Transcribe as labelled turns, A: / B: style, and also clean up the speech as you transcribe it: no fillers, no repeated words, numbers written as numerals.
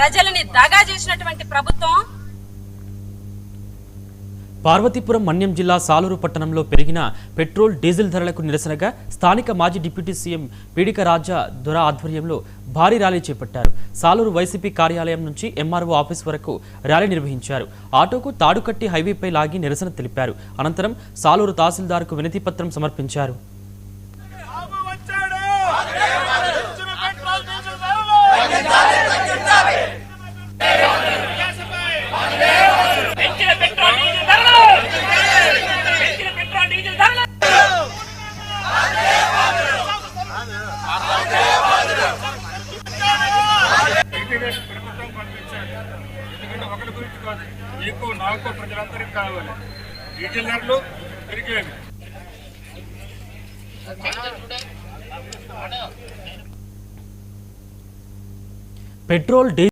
A: ప్రజలని దగా చేసినటువంటి ప్రభుత్వం.
B: పార్వతీపురం మన్యం జిల్లా సాలూరు పట్టణంలో పెరిగిన పెట్రోల్ డీజిల్ ధరలకు నిరసనగా స్థానిక మాజీ డిప్యూటీ సీఎం పీడిక రాజా దొర ఆధ్వర్యంలో భారీ ర్యాలీ చేపట్టారు. సాలూరు వైసీపీ కార్యాలయం నుంచి ఎంఆర్ఓ ఆఫీస్ వరకు ర్యాలీ నిర్వహించారు. ఆటోకు తాడు కట్టి హైవేపై లాగి నిరసన తెలిపారు. అనంతరం సాలూరు తహసీల్దార్కు వినతి పత్రం సమర్పించారు.
C: మీకు నాకు ప్రజలందరికీ కావాలి. డీజిల్ ధరలు పెరిగేవి.
B: పెట్రోల్